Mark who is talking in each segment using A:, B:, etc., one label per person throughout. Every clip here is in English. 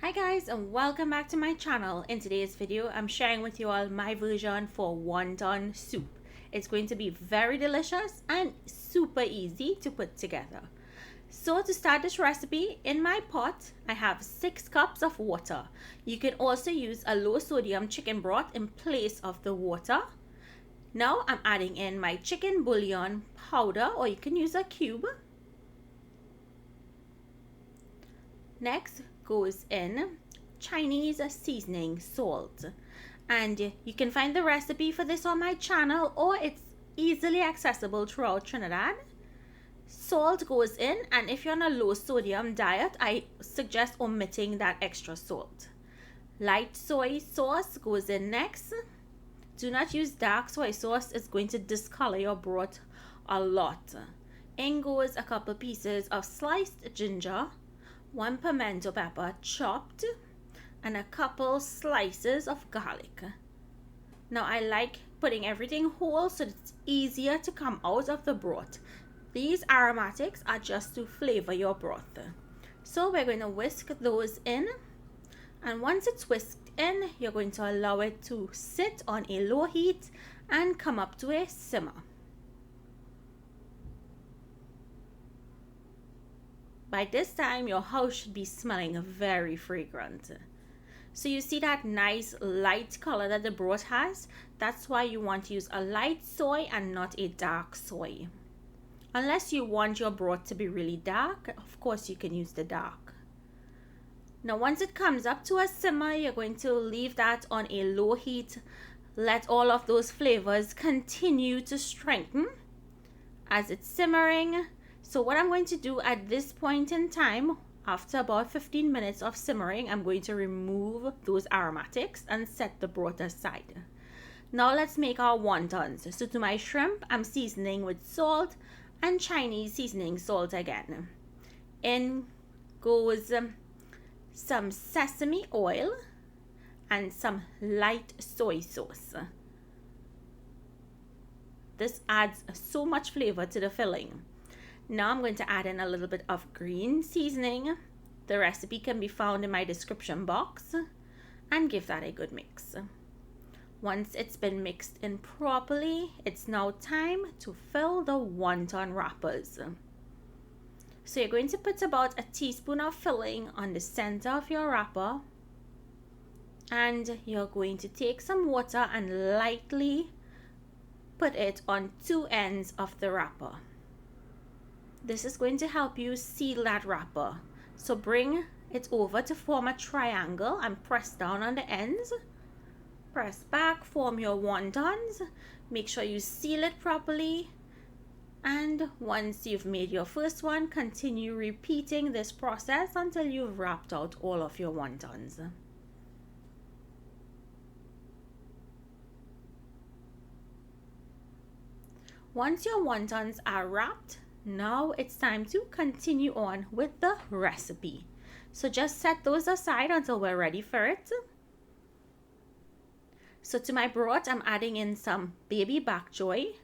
A: Hi guys, and welcome back to my channel. In today's video I'm sharing with you all my version for wonton soup. It's going to be very delicious and super easy to put together. So to start this recipe, in my pot I have 6 cups of water. You can also use a low sodium chicken broth in place of the water. Now I'm adding in my chicken bouillon powder, or you can use a cube. Next goes in Chinese seasoning salt, and you can find the recipe for this on my channel, or it's easily accessible throughout Trinidad. Salt goes in, and if you're on a low sodium diet, I suggest omitting that extra salt. Light soy sauce goes in next. Do not use dark soy sauce, it's going to discolor your broth a lot. In goes a couple pieces of sliced ginger, 1 pimento pepper chopped, and a couple slices of garlic. Now I like putting everything whole so it's easier to come out of the broth. These aromatics are just to flavor your broth. So we're going to whisk those in, and once it's whisked in, you're going to allow it to sit on a low heat and come up to a simmer. By this time, your house should be smelling very fragrant. So you see that nice light color that the broth has? That's why you want to use a light soy and not a dark soy. Unless you want your broth to be really dark, of course you can use the dark. Now once it comes up to a simmer, you're going to leave that on a low heat. Let all of those flavors continue to strengthen as it's simmering. So what I'm going to do at this point in time, after about 15 minutes of simmering, I'm going to remove those aromatics and set the broth aside. Now let's make our wontons. So to my shrimp, I'm seasoning with salt and Chinese seasoning salt again. In goes some sesame oil and some light soy sauce. This adds so much flavor to the filling. Now I'm going to add in a little bit of green seasoning. The recipe can be found in my description box, and give that a good mix. Once it's been mixed in properly, it's now time to fill the wonton wrappers. So you're going to put about a teaspoon of filling on the center of your wrapper, and you're going to take some water and lightly put it on 2 ends of the wrapper. This is going to help you seal that wrapper. So bring it over to form a triangle and press down on the ends. Press back, form your wontons. Make sure you seal it properly. And once you've made your first one, continue repeating this process until you've wrapped out all of your wontons. Once your wontons are wrapped, now it's time to continue on with the recipe. So just set those aside until we're ready for it. So to my broth, I'm adding in some baby bok choy,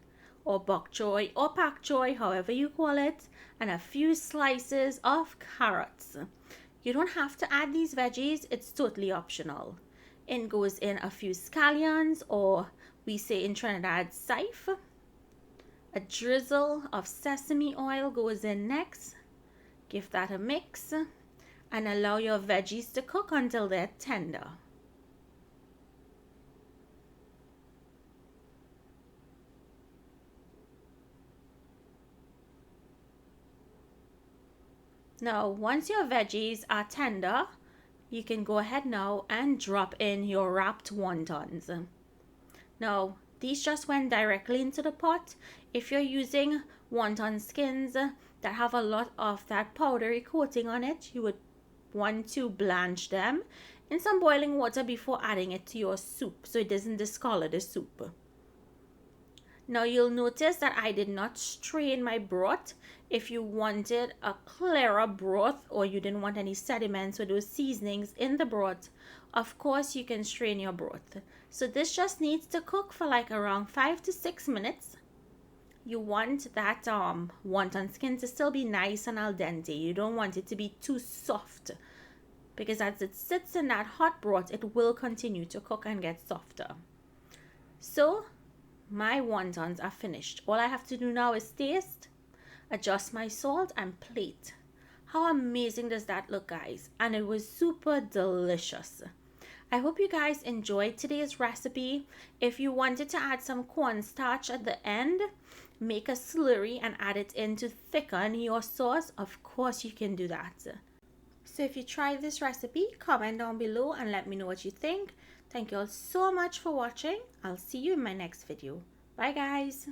A: or bok choy, or pak choy, however you call it, and a few slices of carrots. You don't have to add these veggies, it's totally optional. In goes in a few scallions, or we say in Trinidad, saif. A drizzle of sesame oil goes in next. Give that a mix and allow your veggies to cook until they're tender. Now, once your veggies are tender, you can go ahead now and drop in your wrapped wontons. Now, these just went directly into the pot. If you're using wonton skins that have a lot of that powdery coating on it, you would want to blanch them in some boiling water before adding it to your soup so it doesn't discolor the soup. Now you'll notice that I did not strain my broth. If you wanted a clearer broth, or you didn't want any sediments or those seasonings in the broth, of course you can strain your broth. So this just needs to cook for like around 5 to 6 minutes. You want that wonton skin to still be nice and al dente. You don't want it to be too soft, because as it sits in that hot broth, it will continue to cook and get softer. So my wontons are finished. All I have to do now is taste, adjust my salt, and plate. How amazing does that look, guys? And it was super delicious. I hope you guys enjoyed today's recipe. If you wanted to add some cornstarch at the end, make a slurry and add it in to thicken your sauce, of course you can do that. So if you tried this recipe, comment down below and let me know what you think. Thank you all so much for watching. I'll see you in my next video. Bye guys.